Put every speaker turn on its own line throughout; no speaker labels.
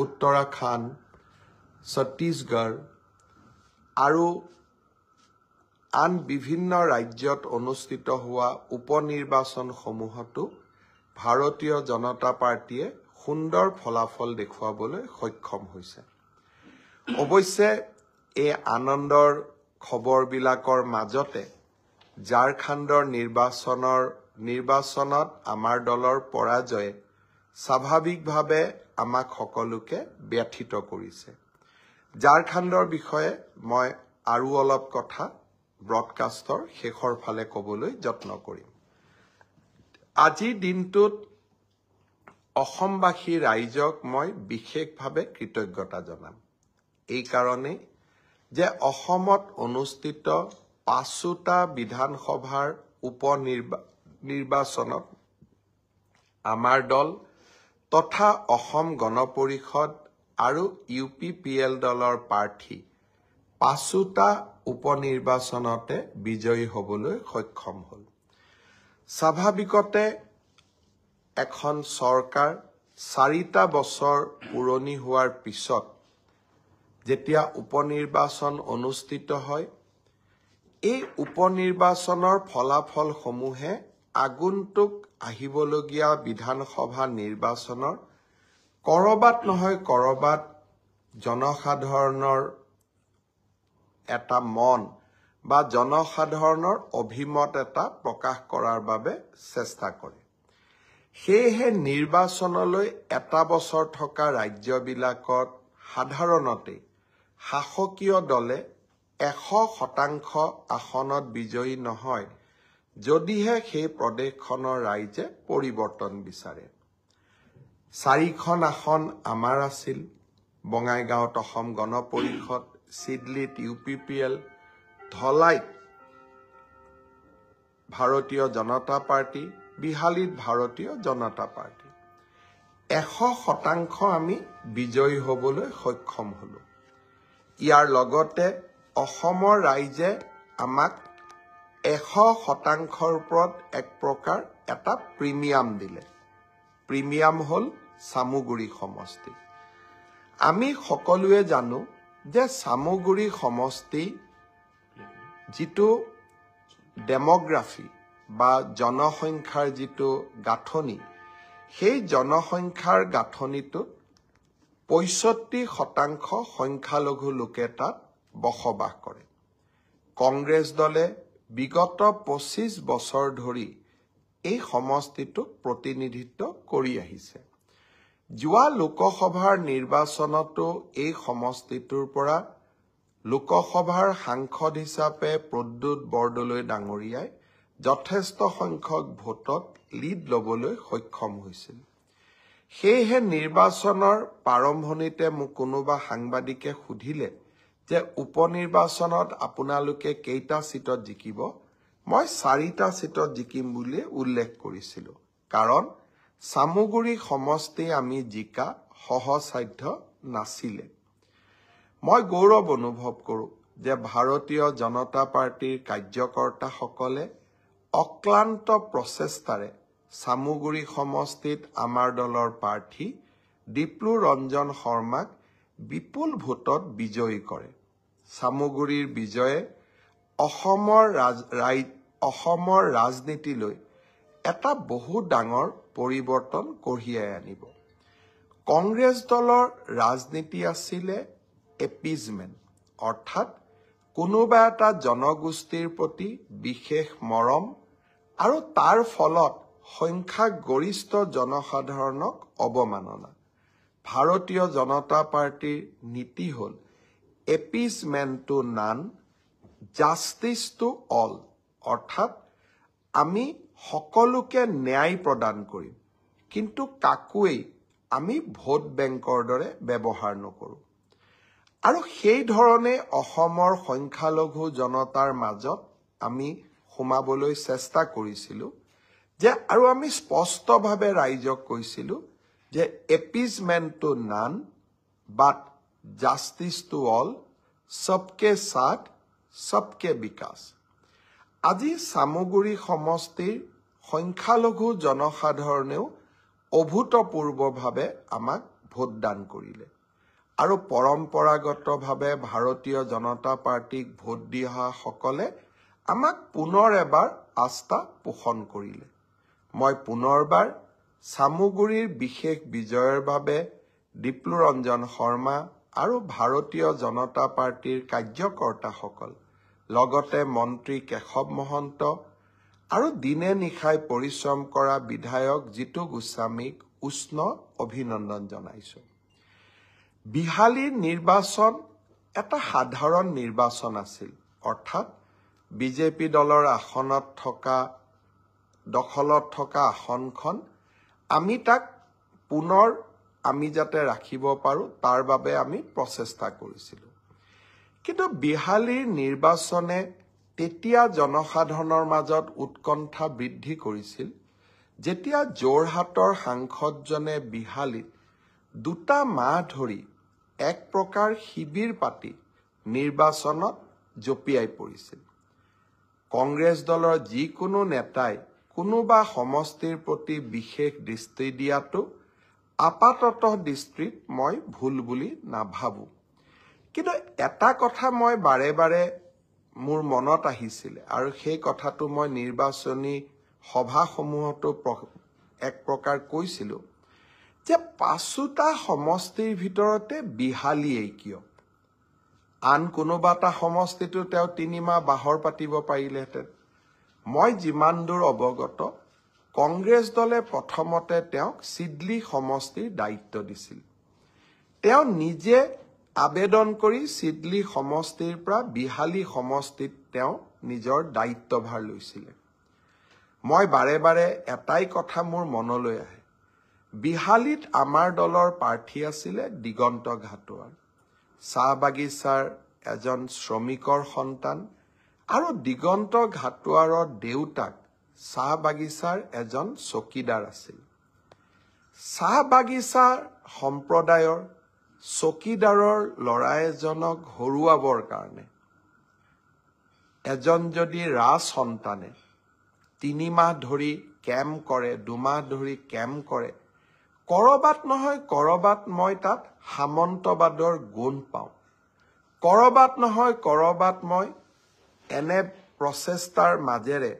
উত্তৰাখণ্ড, ছত্তীশগড় আৰু আন বিভিন্ন ৰাজ্যত অনুষ্ঠিত হোৱা উপনিৰ্বাচনসমূহতো ভাৰতীয় জনতা পাৰ্টিয়ে সুন্দৰ ফলাফল দেখুৱাবলৈ সক্ষম হৈছে। অৱশ্যে এই আনন্দৰ খবৰবিলাকৰ মাজতে ঝাৰখণ্ডৰ নিৰ্বাচনত আমাৰ দলৰ পৰাজয়ে স্বাভাৱিকভাৱে আমাক সকলোকে ব্যথিত কৰিছে। ঝাৰখণ্ডৰ বিষয়ে মই আৰু অলপ কথা ব্ৰডকাষ্টৰ শেষৰ ফালে ক'বলৈ যত্ন কৰিম। আজিৰ দিনটোত অসমবাসী ৰাইজক মই বিশেষভাৱে কৃতজ্ঞতা জনাম। এই কাৰণে যে অসমত অনুষ্ঠিত ৫টা বিধানসভাৰ উপনিৰ্বাচনত আমাৰ দল তথা অসম গণ পৰিষদ আৰু UPPL দলৰ প্ৰাৰ্থী ৫টা উপনিৰ্বাচনতে বিজয়ী হ'বলৈ সক্ষম হ'ল। স্বাভাৱিকতে এখন চৰকাৰ 4টা বছৰ পুৰণি হোৱাৰ পিছত যেতিয়া উপনিৰ্বাচন অনুষ্ঠিত হয়, এই উপনিৰ্বাচনৰ ফলাফলসমূহে আগন্তুক আহিবলগীয়া বিধানসভা নিৰ্বাচনৰ কৰবাত নহয় কৰবাত জনসাধাৰণৰ এটা মন বা জনসাধাৰণৰ অভিমত এটা প্ৰকাশ কৰাৰ বাবে চেষ্টা কৰে। সেয়েহে নিৰ্বাচনলৈ এটা বছৰ থকা ৰাজ্যবিলাকত সাধাৰণতে শাসকীয় দলে 100% আসনত বিজয়ী নহয়, যদিহে সেই প্ৰদেশখনৰ ৰাইজে পৰিৱৰ্তন বিচাৰে। 4খন আসন আমাৰ আছিল, বঙাইগাঁৱত অসম গণ পৰিষদ, চিডলিত UPPL, ধলাইত ভাৰতীয় জনতা পাৰ্টি, বিহালীত ভাৰতীয় জনতা পাৰ্টি। 100% আমি বিজয়ী হ'বলৈ সক্ষম হলো। ইয়াৰ লগতে অসমৰ ৰাইজে আমাক 100%ৰ ওপৰত এক প্ৰকাৰ এটা প্ৰিমিয়াম দিলে। প্ৰিমিয়াম হ'ল চামুগুৰি সমষ্টি। আমি সকলোৱে জানো যে চামুগুৰি সমষ্টি যিটো ডেমোগ্ৰাফি বা জনসংখ্যাৰ যিটো গাঁথনি, সেই জনসংখ্যাৰ গাঁথনিটোত 65% সংখ্যালঘু লোকে তাত বসবাস কৰে। কংগ্ৰেছ দলে বিগত 25 বছৰ ধৰি এই সমষ্টিটোক প্ৰতিনিধিত্ব কৰি আহিছে। যোৱা লোকসভাৰ নিৰ্বাচনতো এই সমষ্টিটোৰ পৰা লোকসভাৰ সাংসদ হিচাপে প্ৰদ্যুৎ বৰদলৈ ডাঙৰীয়াই যথেষ্ট সংখ্যক ভোটত লিড ল'বলৈ সক্ষম হৈছিল। সেয়েহে নিৰ্বাচনৰ প্ৰাৰম্ভণিতে মোক কোনোবা সাংবাদিকে সুধিলে যে উপনিৰ্বাচনত আপোনালোকে কেইটা সিটত জিকিব, মই 4টা সিটত জিকিম বুলি উল্লেখ কৰিছিলোঁ। কাৰণ চামুগুৰি সমষ্টি আমি জিকা সহজসাধ্য নাছিলে। মই গৌৰৱ অনুভৱ কৰোঁ যে ভাৰতীয় জনতা পাৰ্টিৰ কাৰ্যকৰ্তাসকলে অক্লান্ত প্ৰচেষ্টাৰে চামুগুৰি সমষ্টিত আমাৰ দলৰ প্ৰাৰ্থী ডিপ্লু ৰঞ্জন শৰ্মাক বিপুল ভোটত বিজয়ী কৰে। চামুগুৰিৰ বিজয়ে অসমৰ ৰাজনীতিলৈ এটা বহু ডাঙৰ পৰিৱৰ্তন কঢ়িয়াই আনিব। কংগ্ৰেছ দলৰ ৰাজনীতি আছিলে এপিজমেণ্ট, অৰ্থাৎ কোনোবা এটা জনগোষ্ঠীৰ প্ৰতি বিশেষ মৰম আৰু তাৰ ফলত সংখ্যাগৰিষ্ঠ জনসাধাৰণক অৱমাননা। ভাৰতীয় জনতা পাৰ্টিৰ নীতি হ'ল appeasement to none, justice to all, অৰ্থাৎ আমি সকলোকে ন্যায় প্ৰদান কৰিম, কিন্তু কাকোৱেই আমি ভোট বেংকৰ দৰে ব্যৱহাৰ নকৰোঁ। আৰু সেই ধৰণে অসমৰ সংখ্যালঘু জনতাৰ মাজত আমি সোমাবলৈ চেষ্টা কৰিছিলোঁ যে, আৰু আমি স্পষ্টভাৱে ৰাইজক কৈছিলোঁ যে appeasement to none but justice to all, সবকে সাথ সবকে বিকাশ। আজি চামুগুৰি সমষ্টিৰ সংখ্যালঘু জনসাধাৰণেও অভূতপূৰ্বভাৱে আমাক ভোটদান কৰিলে আৰু পৰম্পৰাগতভাৱে ভাৰতীয় জনতা পাৰ্টিক ভোট দি অহা সকলে আমাক পুনৰ এবাৰ আস্থা পোষণ কৰিলে। মই পুনৰবাৰ চামুগুৰিৰ বিশেষ বিজয়ৰ বাবে দীপ্লুৰঞ্জন শৰ্মা আৰু ভাৰতীয় জনতা পাৰ্টিৰ কাৰ্যকৰ্তাসকল লগতে মন্ত্ৰী কেশৱ মহন্ত আৰু দিনে নিশাই পৰিশ্ৰম কৰা বিধায়ক জিতু গোস্বামীক উষ্ণ অভিনন্দন জনাইছো। বিহালীৰ নিৰ্বাচন এটা সাধাৰণ নিৰ্বাচন আছিল, অৰ্থাৎ বিজেপি দলৰ দখলত থকা আসনখন আমি তাক পুনৰ আমি যাতে ৰাখিব পাৰো তাৰ বাবে আমি প্ৰচেষ্টা কৰিছিলোঁ। কিন্তু বিহালীৰ নিৰ্বাচনে তেতিয়া জনসাধাৰণৰ মাজত উৎকণ্ঠা বৃদ্ধি কৰিছিল যেতিয়া যোৰহাটৰ সাংসদজনে বিহালীত 2 মাহ ধৰি এক প্ৰকাৰ শিবিৰ পাতি নিৰ্বাচনত জঁপিয়াই পৰিছিল। কংগ্ৰেছ দলৰ যিকোনো নেতাই কোনোবা সমষ্টিৰ প্ৰতি বিশেষ দৃষ্টি দিয়াটো আপাততঃ দৃষ্টিত মই ভুল বুলি নাভাবো। কিন্তু এটা কথা মই বাৰে বাৰে মোৰ মনত আহিছিলে আৰু সেই কথাটো মই নিৰ্বাচনী সভাসমূহতো এক প্ৰকাৰ কৈছিলোঁ যে 5টা সমষ্টিৰ ভিতৰতে বিহালীয়েই কিয়? আন কোনোবা এটা সমষ্টিটো তেওঁ 3 মাহ বাহৰ পাতিব পাৰিলেহেঁতেন। মই যিমান দূৰ অৱগত কংগ্ৰেছ দলে প্ৰথমতে তেওঁক চিডলি সমষ্টিৰ দায়িত্ব দিছিল। তেওঁ নিজে আবেদন কৰি চিডলি সমষ্টিৰ পৰা বিহালী সমষ্টিত তেওঁ নিজৰ দায়িত্বভাৰ লৈছিলে। মই বাৰে বাৰে এটাই কথা মোৰ মনলৈ আহে, বিহালীত আমাৰ দলৰ প্ৰাৰ্থী আছিলে দিগন্ত ঘাটোৱাৰ, চাহ বাগিচাৰ এজন শ্ৰমিকৰ সন্তান আৰু দিগন্ত ঘাটোৱাৰৰ দেউতাক চাহ বাগিচাৰ এজন চকীদাৰ আছিল। চাহ বাগিচাৰ সম্প্ৰদায়ৰ চকীদাৰৰ ল'ৰা এজনক হৰুৱাবৰ কাৰণে এজন যদি ৰাজ সন্তানে 3 মাহ ধৰি কেম্প কৰে, 2 মাহ ধৰি কেম্প কৰে, কৰবাত নহয় কৰবাত মই তাত সামন্তবাদৰ গুণ পাওঁ। কৰবাত নহয় কৰবাত মই এনে প্ৰচেষ্টাৰ মাজেৰে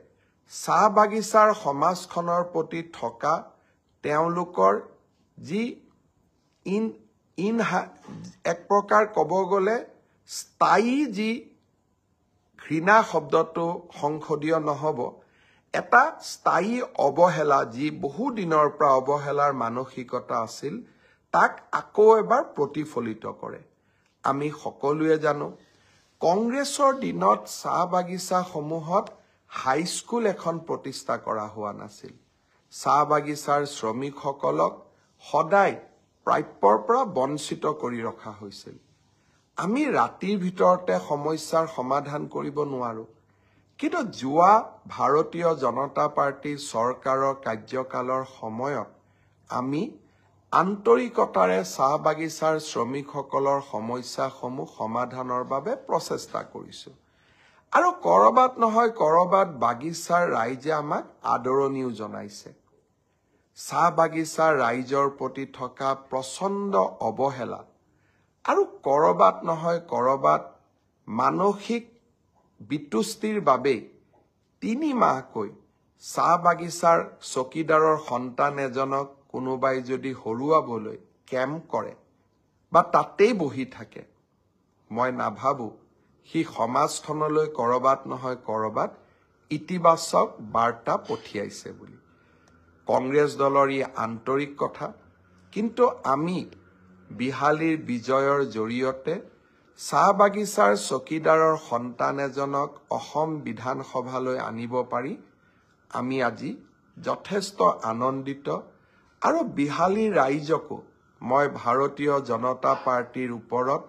চাহ বাগিচাৰ সমাজখনৰ প্ৰতি থকা তেওঁলোকৰ যি এক প্ৰকাৰ ক'ব গ'লে স্থায়ী যি ঘৃণা শব্দটো সংসদীয় নহ'ব, এটা স্থায়ী অৱহেলা যি বহু দিনৰ পৰা অৱহেলাৰ মানসিকতা আছিল তাক আকৌ এবাৰ প্ৰতিফলিত কৰে। আমি সকলোৱে জানো কংগ্ৰেছৰ দিনত চাহ বাগিচাসমূহত হাইস্কুল এখন প্ৰতিষ্ঠা কৰা হোৱা নাছিল। চাহ বাগিচাৰ শ্ৰমিকসকলক সদায় প্ৰাপ্যৰ পৰা বঞ্চিত কৰি ৰখা হৈছিল। আমি ৰাতিৰ ভিতৰতে সমস্যাৰ সমাধান কৰিব নোৱাৰো, কিন্তু যোৱা ভাৰতীয় জনতা পাৰ্টি চৰকাৰৰ কাৰ্যকালৰ সময়ত আমি আন্তৰিকতাৰে চাহ বাগিচাৰ শ্ৰমিকসকলৰ সমস্যাসমূহ সমাধানৰ বাবে প্ৰচেষ্টা কৰিছো আৰু কৰবাত নহয় কৰবাত বাগিচাৰ ৰাইজে আমাক আদৰণিও জনাইছে। চাহ বাগিচাৰ ৰাইজৰ প্ৰতি থকা প্ৰচণ্ড অৱহেলা আৰু কৰবাত নহয় কৰবাত মানসিক বিতুষ্টিৰ বাবেই 3 মাহকৈ চাহ বাগিচাৰ চকীদাৰৰ সন্তান এজনক কোনোবাই যদি হৰুৱাবলৈ কেম্প কৰে বা তাতেই বহি থাকে, মই নাভাবো সি সমাজখনলৈ কৰবাত নহয় কৰবাত ইতিবাচক বাৰ্তা পঠিয়াইছে বুলি। কংগ্ৰেছ দলৰ ই আন্তৰিক কথা, কিন্তু আমি বিহালীৰ বিজয়ৰ জৰিয়তে চাহ বাগিচাৰ চকীদাৰৰ সন্তান এজনক অসম বিধানসভালৈ আনিব পাৰি আমি আজি যথেষ্ট আনন্দিত আৰু বিহালীৰ ৰাইজকো মই ভাৰতীয় জনতা পাৰ্টিৰ ওপৰত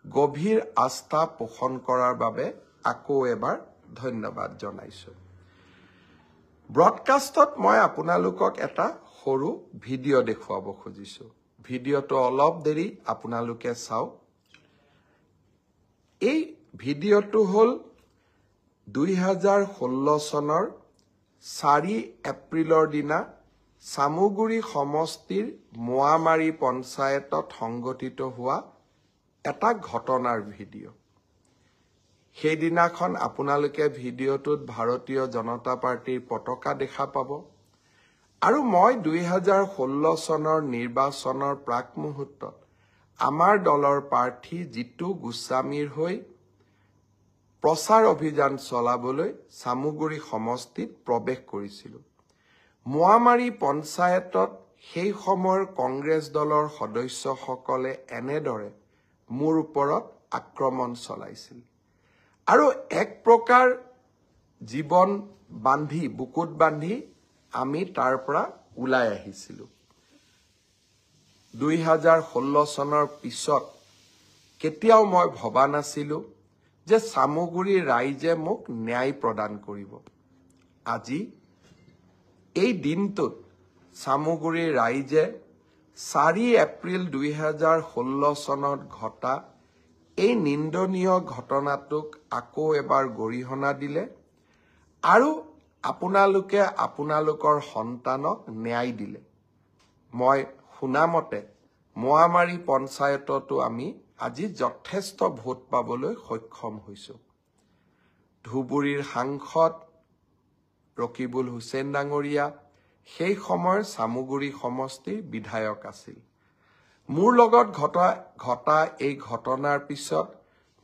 গভীৰ আস্থা পোষণ কৰাৰ বাবে আকৌ এবাৰ ধন্যবাদ জনাইছো। ব্ৰডকাষ্টত মই আপোনালোকক এটা সৰু ভিডিঅ' দেখুৱাব খুজিছো। ভিডিঅ'টো অলপ দেৰি আপোনালোকে চাওক। এই ভিডিঅ'টো হ'ল 2016 চনৰ 4 এপ্ৰিলৰ দিনা চামুগুৰি সমষ্টিৰ মোৱামাৰী পঞ্চায়তত সংঘটিত হোৱা এটা ঘটনাৰ ভিডিঅ'। সেইদিনাখন আপোনালোকে ভিডিঅ'টোত ভাৰতীয় জনতা পাৰ্টিৰ পতাকা দেখা পাব। আৰু মই 2016 চনৰ নিৰ্বাচনৰ প্ৰাক মুহূৰ্তত আমাৰ দলৰ প্ৰাৰ্থী জিতু গোস্বামীৰ হৈ প্ৰচাৰ অভিযান চলাবলৈ চামুগুৰি সমষ্টিত প্ৰৱেশ কৰিছিলোঁ। মোৱামাৰী পঞ্চায়তত সেই সময়ৰ কংগ্ৰেছ দলৰ সদস্যসকলে এনেদৰে মোৰ ওপৰত আক্ৰমণ চলাইছিল আৰু এক প্ৰকাৰ জীৱন বান্ধি বুকুত বান্ধি আমি তাৰ পৰা ওলাই আহিছিলোঁ। 2016 চনৰ পিছত কেতিয়াও মই ভবা নাছিলোঁ যে চামুগুৰিৰ ৰাইজে মোক ন্যায় প্ৰদান কৰিব। আজি এই দিনটোত চামুগুৰিৰ ৰাইজে 4 এপ্ৰিল 2016 চনত ঘটা এই নিন্দনীয় ঘটনাটোক আকৌ এবাৰ গৰিহণা দিলে আৰু আপোনালোকে আপোনালোকৰ সন্তানক ন্যায় দিলে। মই শুনামতে মোৱামাৰী পঞ্চায়ততো আমি আজি যথেষ্ট ভোট পাবলৈ সক্ষম হৈছোঁ। ধুবুৰীৰ সাংসদ ৰকিবুল হুছেইন ডাঙৰীয়া সেই সময়ৰ চামুগুৰি সমষ্টিৰ বিধায়ক আছিল। মোৰ লগত ঘটা এই ঘটনাৰ পিছত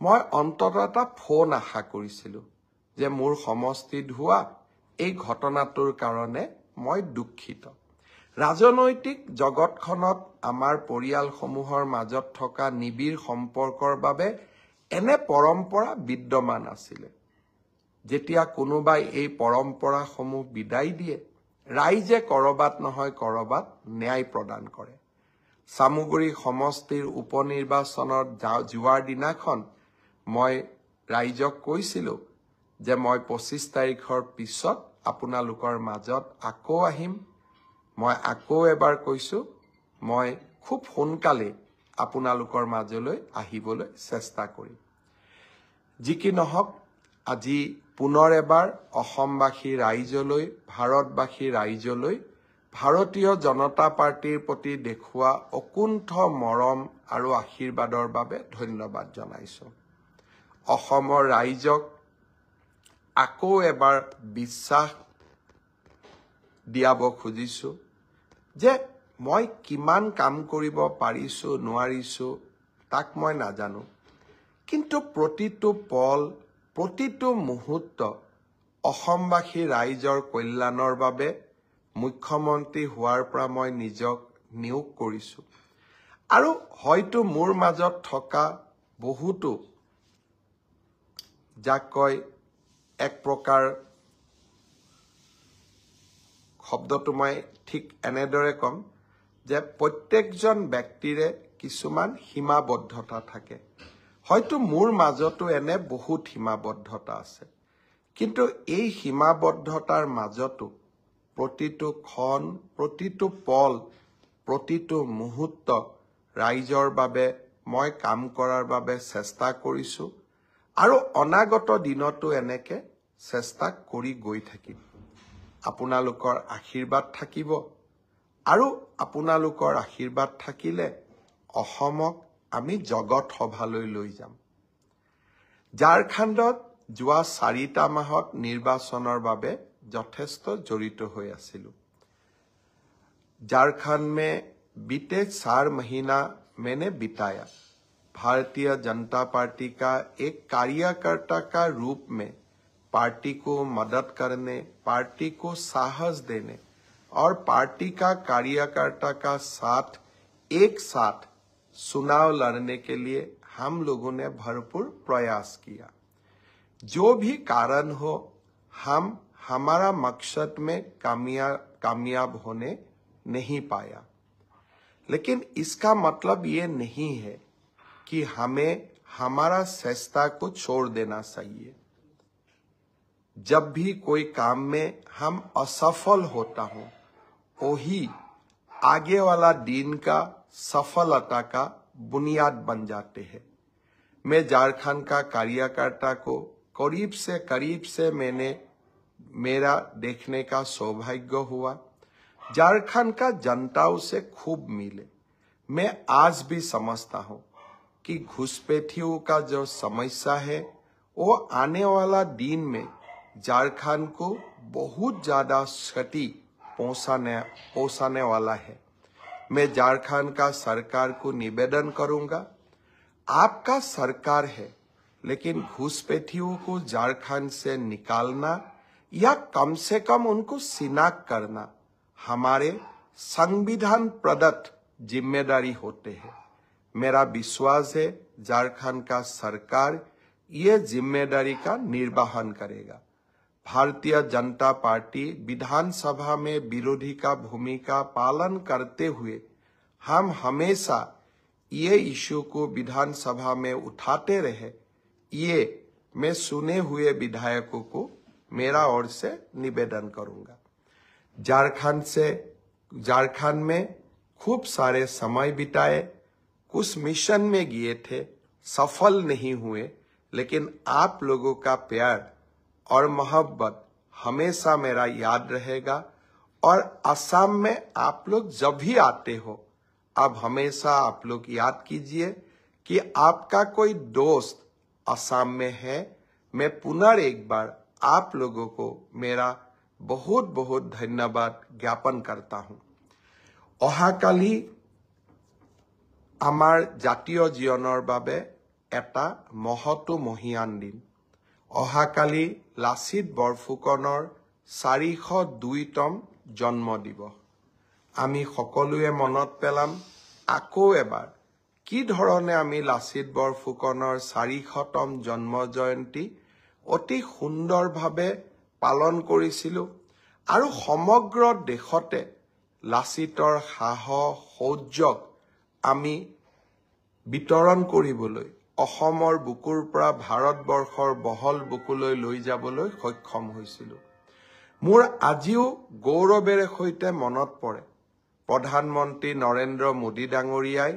মই অন্ততঃ এটা ফোন আশা কৰিছিলোঁ যে মোৰ সমষ্টিত হোৱা এই ঘটনাটোৰ কাৰণে মই দুখিত। ৰাজনৈতিক জগতখনত আমাৰ পৰিয়ালসমূহৰ মাজত থকা নিবিড় সম্পৰ্কৰ বাবে এনে পৰম্পৰা বিদ্যমান আছিলে। যেতিয়া কোনোবাই এই পৰম্পৰাসমূহ বিদায় দিয়ে, ৰাইজে কৰবাত নহয় কৰবাত ন্যায় প্ৰদান কৰে। চামুগুৰি সমষ্টিৰ উপনিৰ্বাচনত যোৱাৰ দিনাখন মই ৰাইজক কৈছিলোঁ যে মই 25 তাৰিখৰ পিছত আপোনালোকৰ মাজত আকৌ আহিম। মই আকৌ এবাৰ কৈছোঁ, মই খুব সোনকালে আপোনালোকৰ মাজলৈ আহিবলৈ চেষ্টা কৰিম। যি কি নহওক, আজি পুনৰ এবাৰ অসমবাসী ৰাইজলৈ, ভাৰতবাসী ৰাইজলৈ ভাৰতীয় জনতা পাৰ্টিৰ প্ৰতি দেখুওৱা অকুণ্ঠ মৰম আৰু আশীৰ্বাদৰ বাবে ধন্যবাদ জনাইছোঁ। অসমৰ ৰাইজক আকৌ এবাৰ বিশ্বাস দিয়াব খুজিছোঁ যে মই কিমান কাম কৰিব পাৰিছোঁ নোৱাৰিছোঁ তাক মই নাজানো, কিন্তু প্ৰতিটো পল প্ৰতিটো মুহূৰ্ত অসমবাসী ৰাইজৰ কল্যাণৰ বাবে মুখ্যমন্ত্ৰী হোৱাৰ পৰা মই নিজক নিয়োগ কৰিছোঁ। আৰু হয়তো মোৰ মাজত থকা বহুতো যাক কয় এক প্ৰকাৰ শব্দটো মই ঠিক এনেদৰে ক'ম যে প্ৰত্যেকজন ব্যক্তিৰে কিছুমান সীমাবদ্ধতা থাকে। হয়তো মোৰ মাজতো এনে বহুত সীমাবদ্ধতা আছে, কিন্তু এই সীমাবদ্ধতাৰ মাজতো প্ৰতিটো ক্ষণ, প্ৰতিটো পল, প্ৰতিটো মুহূৰ্ত ৰাইজৰ বাবে মই কাম কৰাৰ বাবে চেষ্টা কৰিছোঁ আৰু অনাগত দিনতো এনেকে চেষ্টা কৰি গৈ থাকিম। আপোনালোকৰ আশীৰ্বাদ থাকিব আৰু আপোনালোকৰ আশীৰ্বাদ থাকিলে অসমক আমি জগত সভালৈ লৈ যাম। ঝাৰখণ্ডত যোৱা 4টা মাহত নিৰ্বাচনৰ বাবে যথেষ্ট জড়িত হৈ আছিলোঁ। झारखंड में बीते 4 महीना मैंने बिताया। भारतीय जनता पार्टी का एक कार्यकर्ता का रूप में पार्टी को मदद करने, पार्टी को साहस देने और पार्टी का कार्यकर्ता का साथ एक साथ चुनाव लड़ने के लिए हम लोगों ने भरपूर प्रयास किया। जो भी कारण हो, हम हमारा मकसद में कामयाब होने नहीं पाया, लेकिन इसका मतलब ये नहीं है कि हमें हमारा चेष्टा को छोड़ देना चाहिए। जब भी कोई काम में हम असफल होता हो, वही आगे वाला दिन का सफलता का बुनियाद बन जाते हैं। मैं झारखंड का कार्यकर्ता को करीब से मैंने मेरा देखने का सौभाग्य हुआ। झारखंड का जनताओं से खूब मिले। मैं आज भी समझता हूँ कि घुसपैठियों का जो समस्या है वो आने वाला दिन में झारखंड को बहुत ज्यादा क्षति पहुंचाने वाला है। मैं झारखंड का सरकार को निवेदन करूंगा, आपका सरकार है, लेकिन घुसपैठियों को झारखंड से निकालना या कम से कम उनको शिनाख्त करना हमारे संविधान प्रदत्त जिम्मेदारी होते हैं। मेरा विश्वास है झारखंड का सरकार ये जिम्मेदारी का निर्वहन करेगा। भारतीय जनता पार्टी विधानसभा में विरोधी का भूमिका पालन करते हुए हम हमेशा ये इश्यू को विधानसभा में उठाते रहे। ये मैं सुने हुए विधायकों को मेरा ओर से निवेदन करूंगा। झारखंड में खूब सारे समय बिताए, कुछ मिशन में गए थे, सफल नहीं हुए, लेकिन आप लोगों का प्यार और मोहब्बत हमेशा मेरा याद रहेगा। और असम में आप लोग जब भी आते हो, अब हमेशा आप लोग याद कीजिए कि आपका कोई दोस्त असम में है। मैं पुनः एक बार आप लोगों को मेरा बहुत बहुत धन्यवाद ज्ञापन करता हूं। অহাকালি আমাৰ জাতীয় জীৱনৰ বাবে এটা মহৎ মহিয়ান দিন। অহাকালি লাচিত বৰফুকনৰ 402তম জন্ম দিৱস। আমি সকলোৱে মনত পেলাম আকৌ এবাৰ কি ধৰণে আমি লাচিত বৰফুকনৰ 400তম জন্ম জয়ন্তী অতি সুন্দৰভাৱে পালন কৰিছিলো আৰু সমগ্ৰ দেশতে লাচিতৰ সাহস শৌৰ্যক আমি বিতৰণ কৰিবলৈ অসমৰ বুকুৰ পৰা ভাৰতবৰ্ষৰ বহল বুকুলৈ লৈ যাবলৈ সক্ষম হৈছিলো। মোৰ আজিও গৌৰৱেৰে সৈতে মনত পৰে প্ৰধানমন্ত্ৰী নৰেন্দ্ৰ মোদী ডাঙৰীয়াই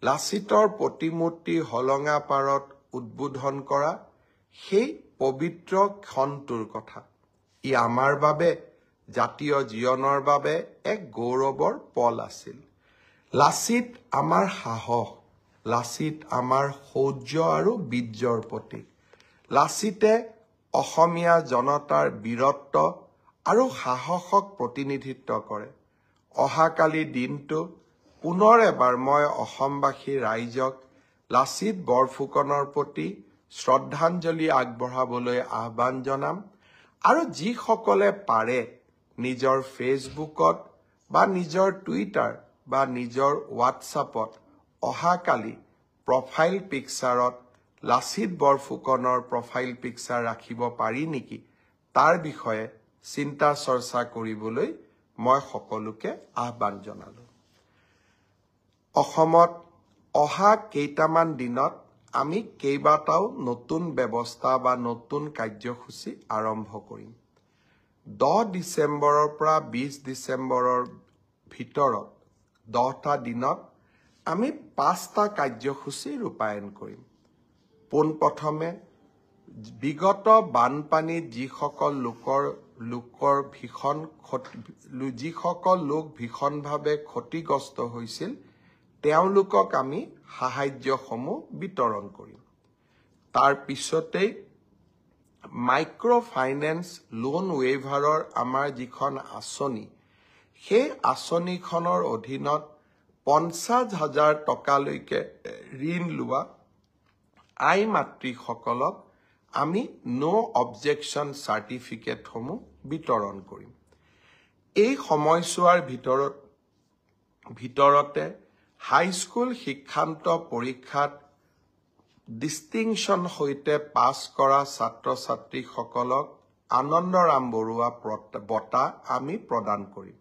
লাচিতৰ প্ৰতিমূৰ্তি হলঙা পাৰত উদ্বোধন কৰা সেই পবিত্ৰ ক্ষণটোৰ কথা। ই আমাৰ বাবে জাতীয় জীৱনৰ বাবে এক গৌৰৱৰ পল আছিল। লাচিত আমাৰ সাহস, লাচিত আমাৰ শৌৰ্য আৰু বীৰ্যৰ প্ৰতীক। লাচিতে অসমীয়া জনতাৰ বীৰত্ব আৰু সাহসক প্ৰতিনিধিত্ব কৰে। অহাকালি দিনটো পুনৰ এবাৰ মই অসমবাসী ৰাইজক লাচিত বৰফুকনৰ প্ৰতি শ্ৰদ্ধাঞ্জলি আগবঢ়াবলৈ আহ্বান জনাম আৰু যিসকলে পাৰে নিজৰ ফেচবুকত বা নিজৰ টুইটাৰ বা নিজৰ হোৱাটছআপত অহাকালি প্ৰফাইল পিকচাৰত লাচিত বৰফুকনৰ প্ৰফাইল পিকচাৰ ৰাখিব পাৰি নেকি তাৰ বিষয়ে চিন্তা চৰ্চা কৰিবলৈ মই সকলোকে আহ্বান জনালো। অসমত অহা কেইটামান দিনত আমি কেইবাটাও নতুন ব্যৱস্থা বা নতুন কাৰ্যসূচী আৰম্ভ কৰিম। 10 ডিচেম্বৰৰ পৰা 20 ডিচেম্বৰৰ ভিতৰত 10টা দিনত আমি 5টা কাৰ্যসূচী ৰূপায়ণ কৰিম। পোনপ্ৰথমে বিগত বানপানীত যিসকল লোক ভীষণভাৱে ক্ষতিগ্ৰস্ত হৈছিল তেওঁলোকক আমি সাহায্যসমূহ বিতৰণ কৰিম। তাৰ পিছতেই মাইক্ৰ ফাইনেন্স লোন ৱেইভাৰৰ আমাৰ যিখন আঁচনি, সেই আঁচনিখনৰ অধীনত 50,000 টকালৈকে ঋণ লোৱা আই মাতৃসকলক আমি নো অবজেকশ্যন চাৰ্টিফিকেটসমূহ বিতৰণ কৰিম। এই সময়ছোৱাৰ ভিতৰতে হাইস্কুল শিক্ষান্ত পৰীক্ষাত ডিষ্টিংশ্যন সৈতে পাছ কৰা ছাত্ৰ ছাত্ৰীসকলক আনন্দৰাম বৰুৱা বঁটা আমি প্ৰদান কৰিম।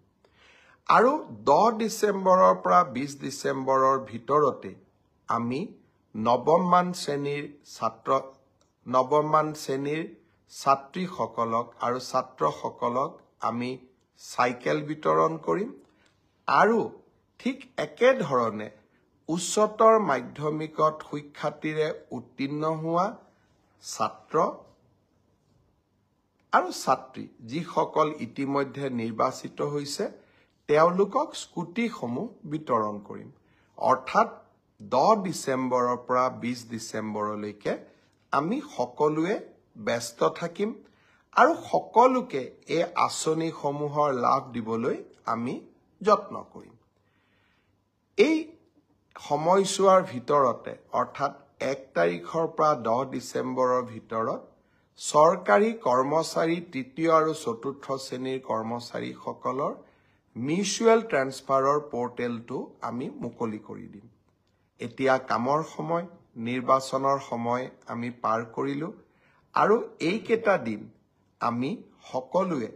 আৰু 10 ডিচেম্বৰৰ পৰা 20 ডিচেম্বৰৰ ভিতৰতে আমি নৱম মান শ্ৰেণীৰ ছাত্ৰীসকলক আৰু ছাত্ৰসকলক আমি চাইকেল বিতৰণ কৰিম। আৰু ঠিক একেধৰণে উচ্চতৰ মাধ্যমিকত সুখ্যাতিৰে উত্তীৰ্ণ হোৱা ছাত্ৰ আৰু ছাত্ৰী যিসকল ইতিমধ্যে নিৰ্বাচিত হৈছে তেওঁলোকক স্কুটিসমূহ বিতৰণ কৰিম। অৰ্থাৎ 10 ডিচেম্বৰৰ পৰা 20 ডিচেম্বৰলৈকে আমি সকলোৱে ব্যস্ত থাকিম আৰু সকলোকে এই আঁচনিসমূহৰ লাভ দিবলৈ আমি যত্ন কৰিম। এই সময়ছোৱাৰ ভিতৰতে অৰ্থাৎ 1 তাৰিখৰ পৰা 10 ডিচেম্বৰৰ ভিতৰত চৰকাৰী কৰ্মচাৰী, তৃতীয় আৰু চতুৰ্থ শ্ৰেণীৰ কৰ্মচাৰীসকলৰ মিউচুৱেল ট্ৰেন্সফাৰৰ পৰ্টেলটো আমি মুকলি কৰি দিম। এতিয়া কামৰ সময়, নিৰ্বাচনৰ সময় আমি পাৰ কৰিলোঁ আৰু এইকেইটা দিন আমি সকলোৱে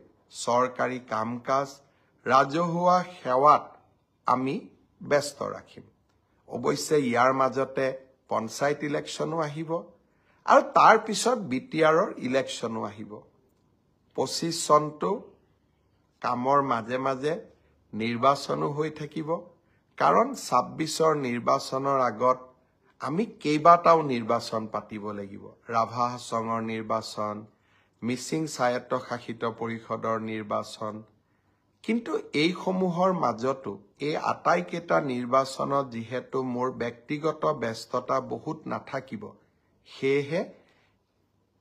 চৰকাৰী কাম-কাজ, ৰাজহুৱা সেৱাত আমি ব্যস্ত ৰাখিম। অৱশ্যে ইয়াৰ মাজতে পঞ্চায়ত ইলেকশ্যনো আহিব আৰু তাৰ পিছত BTRৰ ইলেকশ্যনো আহিব। 25 চনটো কামৰ মাজে মাজে নিৰ্বাচনো হৈ থাকিব, কাৰণ 26ৰ নিৰ্বাচনৰ আগত আমি কেইবাটাও নিৰ্বাচন পাতিব লাগিব। ৰাভা হাছঙৰ নিৰ্বাচন, মিচিং স্বায়ত্তশাসিত পৰিষদৰ নিৰ্বাচন। কিন্তু এইসমূহৰ মাজতো এই আটাইকেইটা নিৰ্বাচনত যিহেতু মোৰ ব্যক্তিগত ব্যস্ততা বহুত নাথাকিব, সেয়েহে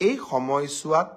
এই সময়ছোৱাত